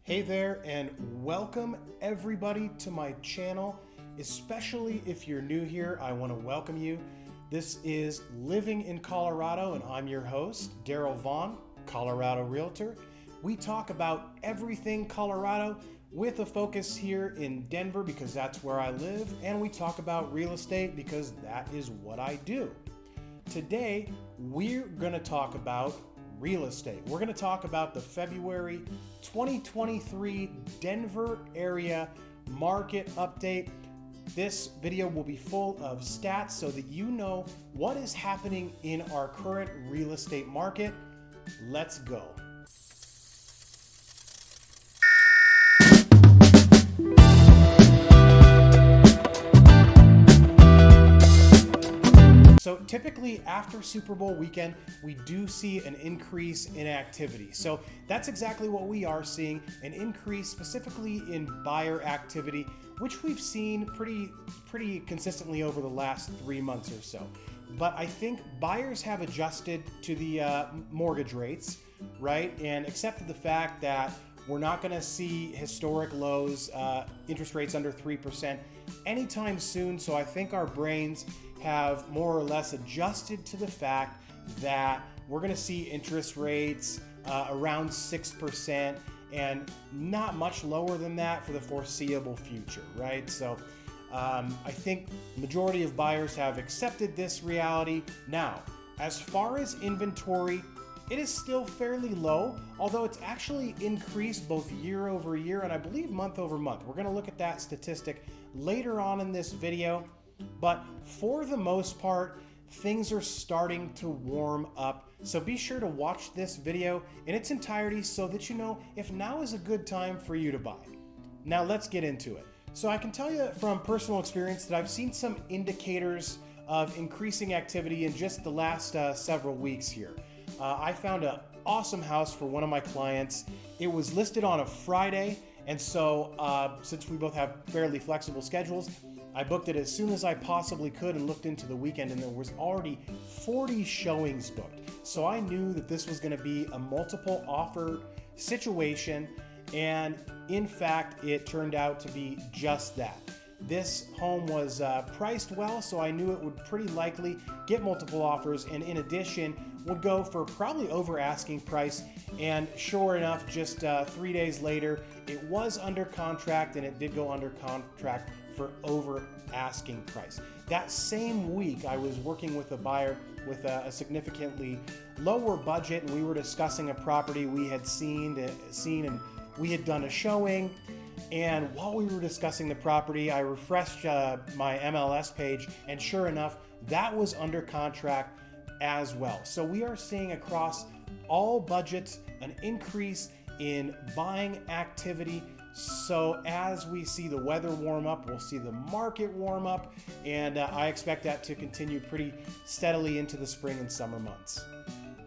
Hey there, and welcome everybody to my channel. Especially if you're new here, I want to welcome you. This is Living in Colorado, and I'm your host, Daryl Vaughn, Colorado Realtor. We talk about everything Colorado with a focus here in Denver because that's where I live, and we talk about real estate because that is what I do. Today, we're going to talk about real estate. We're going to talk about the February 2023 Denver area market update. This video will be full of stats so that you know what is happening in our current real estate market. Let's go. So typically after Super Bowl weekend, we do see an increase in activity. So that's exactly what we are seeing, an increase specifically in buyer activity, which we've seen pretty consistently over the last 3 months or so. But I think buyers have adjusted to the mortgage rates, right? And accepted the fact that we're not going to see historic lows, interest rates under 3% anytime soon. So I think our brains have more or less adjusted to the fact that we're going to see interest rates around 6% and not much lower than that for the foreseeable future, right? So I think the majority of buyers have accepted this reality. Now, as far as inventory, it is still fairly low, although it's actually increased both year over year and I believe month over month. We're going to look at that statistic later on in this video. But for the most part, things are starting to warm up. So be sure to watch this video in its entirety so that you know if now is a good time for you to buy. Now let's get into it. So I can tell you from personal experience that I've seen some indicators of increasing activity in just the last several weeks here. I found an awesome house for one of my clients. It was listed on a Friday, and so since we both have fairly flexible schedules, I booked it as soon as I possibly could and looked into the weekend, and there was already 40 showings booked. So I knew that this was going to be a multiple offer situation, and in fact, it turned out to be just that. This home was priced well, so I knew it would pretty likely get multiple offers, and in addition, would go for probably over asking price. And sure enough, just 3 days later, it was under contract, and it did go under contract for over asking price. That same week, I was working with a buyer with a significantly lower budget, and we were discussing a property we had seen, and we had done a showing. And while we were discussing the property, I refreshed my MLS page, and sure enough, that was under contract as well. So we are seeing across all budgets an increase in buying activity. So as we see the weather warm up, we'll see the market warm up, and I expect that to continue pretty steadily into the spring and summer months.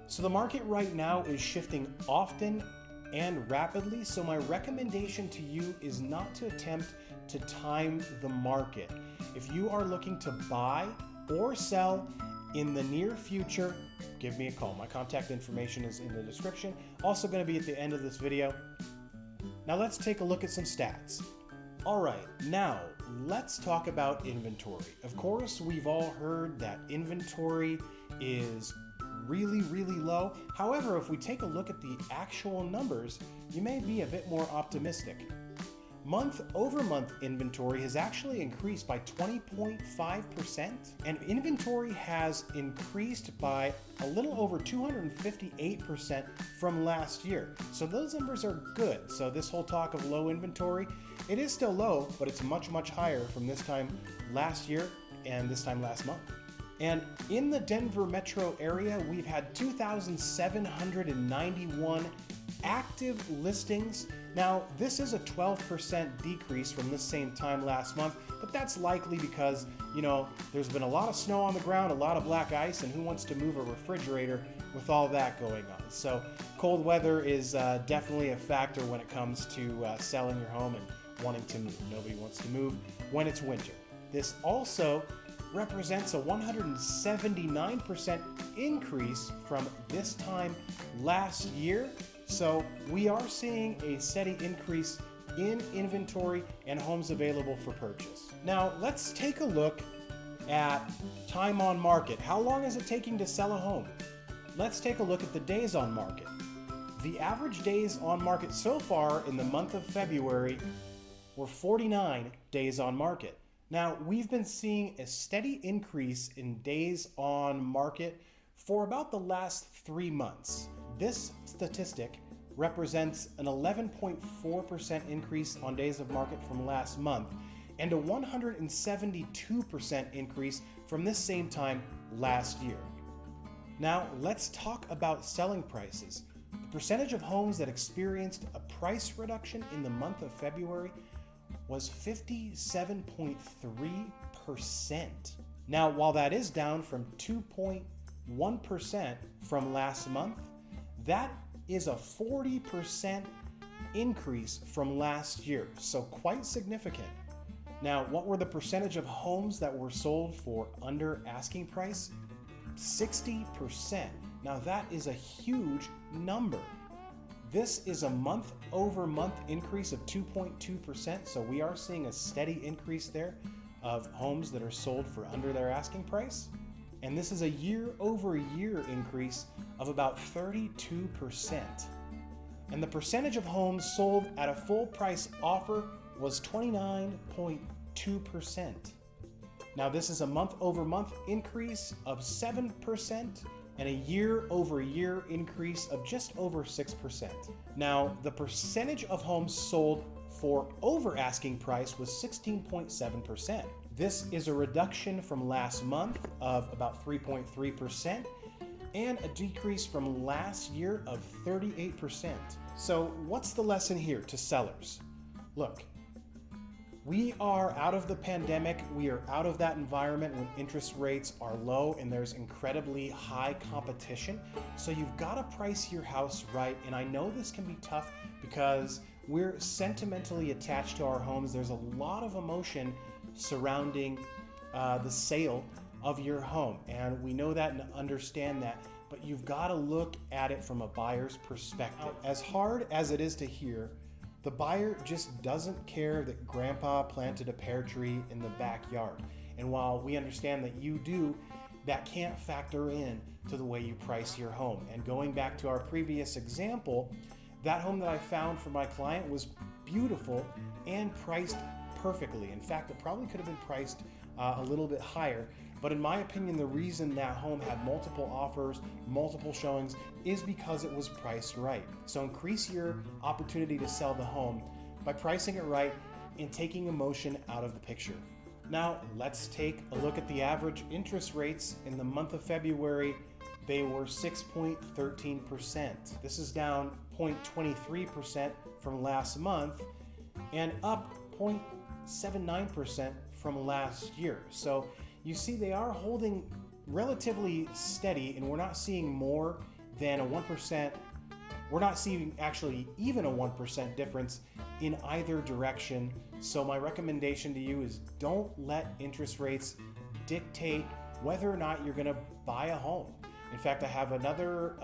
So the market right now is shifting often and rapidly, so my recommendation to you is not to attempt to time the market. If you are looking to buy or sell in the near future, give me a call. My contact information is in the description. Also going to be at the end of this video. Now let's take a look at some stats. All right, now let's talk about inventory. Of course, we've all heard that inventory is really low. However, if we take a look at the actual numbers, you may be a bit more optimistic. Month over month inventory has actually increased by 20.5%, and inventory has increased by a little over 258% from last year. So those numbers are good. So this whole talk of low inventory, it is still low, but it's much higher from this time last year and this time last month. And in the Denver metro area, we've had 2,791 active listings. Now, this is a 12% decrease from this same time last month, but that's likely because, there's been a lot of snow on the ground, a lot of black ice, and who wants to move a refrigerator with all that going on? So cold weather is definitely a factor when it comes to selling your home and wanting to move. Nobody wants to move when it's winter. This also represents a 179% increase from this time last year. So we are seeing a steady increase in inventory and homes available for purchase. Now let's take a look at time on market. How long is it taking to sell a home? Let's take a look at the days on market. The average days on market so far in the month of February were 49 days on market. Now, we've been seeing a steady increase in days on market for about the last 3 months. This statistic represents an 11.4% increase on days of market from last month and a 172% increase from this same time last year. Now, let's talk about selling prices. The percentage of homes that experienced a price reduction in the month of February was 57.3%. Now, while that is down from 2.1% from last month, that is a 40% increase from last year, so quite significant. Now, what were the percentage of homes that were sold for under asking price? 60%. Now that is a huge number. This is a month-over-month increase of 2.2%, so we are seeing a steady increase there of homes that are sold for under their asking price. And this is a year-over-year increase of about 32%. And the percentage of homes sold at a full price offer was 29.2%. Now this is a month-over-month increase of 7%. And a year-over-year increase of just over 6%. Now, the percentage of homes sold for over asking price was 16.7%. This is a reduction from last month of about 3.3% and a decrease from last year of 38%. So what's the lesson here to sellers? Look, we are out of the pandemic. We are out of that environment when interest rates are low and there's incredibly high competition. So you've got to price your house right. And I know this can be tough because we're sentimentally attached to our homes. There's a lot of emotion surrounding the sale of your home. And we know that and understand that, but you've got to look at it from a buyer's perspective. As hard as it is to hear, the buyer just doesn't care that grandpa planted a pear tree in the backyard. And while we understand that you do, that can't factor in to the way you price your home. And going back to our previous example, that home that I found for my client was beautiful and priced perfectly. In fact, it probably could have been priced a little bit higher. But in my opinion, the reason that home had multiple offers, multiple showings, is because it was priced right. So increase your opportunity to sell the home by pricing it right and taking emotion out of the picture. Now, let's take a look at the average interest rates in the month of February. They were 6.13%. This is down 0.23% from last month and up 0.79% from last year. So you see they are holding relatively steady, and we're not seeing more than a 1%. We're not seeing actually even a 1% difference in either direction. So my recommendation to you is don't let interest rates dictate whether or not you're gonna buy a home. In fact, I have another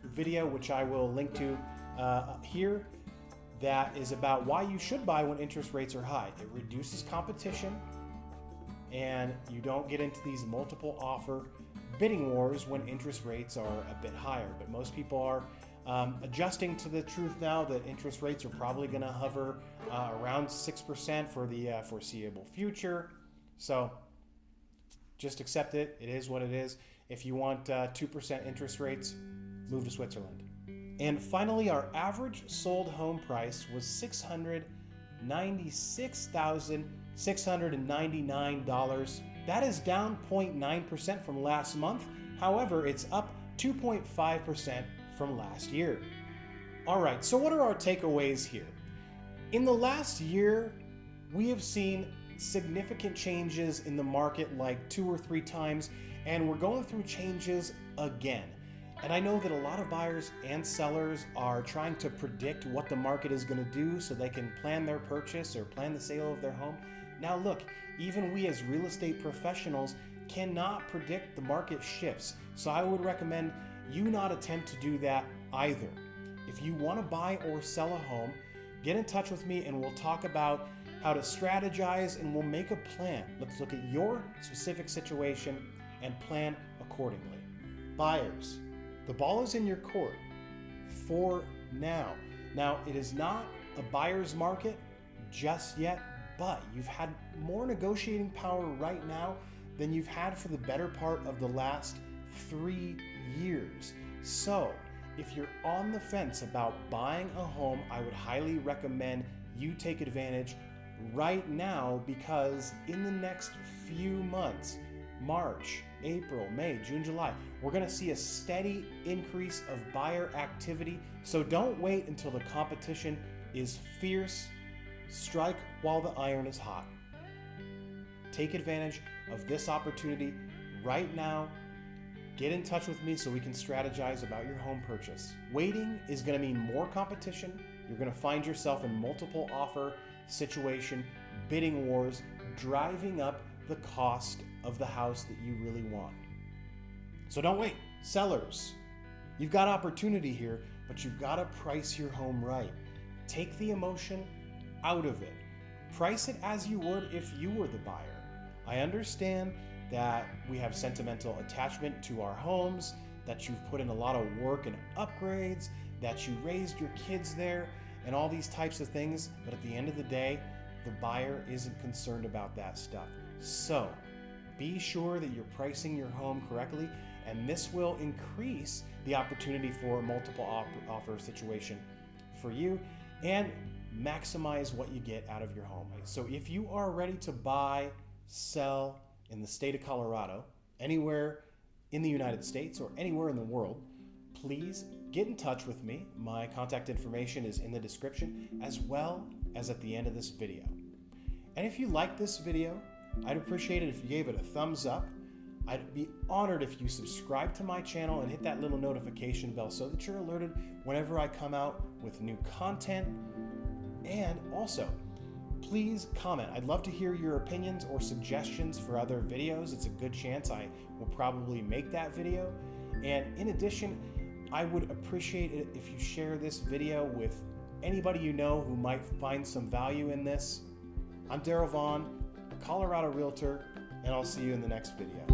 video which I will link to here that is about why you should buy when interest rates are high. It reduces competition, and you don't get into these multiple offer bidding wars when interest rates are a bit higher. But most people are adjusting to the truth now that interest rates are probably going to hover around 6% for the foreseeable future. So just accept it. It is what it is. If you want 2% interest rates, move to Switzerland. And finally, our average sold home price was $696,699. That is down 0.9% from last month. However, it's up 2.5% from last year. All right, so what are our takeaways here? In the last year, we have seen significant changes in the market like 2 or 3 times, and we're going through changes again. And I know that a lot of buyers and sellers are trying to predict what the market is going to do so they can plan their purchase or plan the sale of their home. Now look, even we as real estate professionals cannot predict the market shifts. So I would recommend you not attempt to do that either. If you want to buy or sell a home, get in touch with me and we'll talk about how to strategize, and we'll make a plan. Let's look at your specific situation and plan accordingly. Buyers, the ball is in your court for now. Now, it is not a buyer's market just yet, but you've had more negotiating power right now than you've had for the better part of the last 3 years. So, if you're on the fence about buying a home, I would highly recommend you take advantage right now, because in the next few months, March, April, May, June, July, we're going to see a steady increase of buyer activity. So don't wait until the competition is fierce. Strike while the iron is hot. Take advantage of this opportunity right now. Get in touch with me so we can strategize about your home purchase. Waiting is going to mean more competition. You're going to find yourself in multiple offer situation, bidding wars, driving up the cost of the house that you really want. So don't wait. Sellers, you've got opportunity here, but you've got to price your home right. Take the emotion out of it. Price it as you would if you were the buyer. I understand that we have sentimental attachment to our homes, that you've put in a lot of work and upgrades, that you raised your kids there, and all these types of things, but at the end of the day, the buyer isn't concerned about that stuff. So be sure that you're pricing your home correctly, and this will increase the opportunity for a multiple offer situation for you and maximize what you get out of your home. So if you are ready to buy, sell in the state of Colorado, anywhere in the United States or anywhere in the world, please get in touch with me. My contact information is in the description as well as at the end of this video. And if you like this video, I'd appreciate it if you gave it a thumbs up. I'd be honored if you subscribe to my channel and hit that little notification bell so that you're alerted whenever I come out with new content. And also, please comment. I'd love to hear your opinions or suggestions for other videos. It's a good chance I will probably make that video. And in addition, I would appreciate it if you share this video with anybody you know who might find some value in this. I'm Daryl Vaughn, a Colorado realtor, and I'll see you in the next video.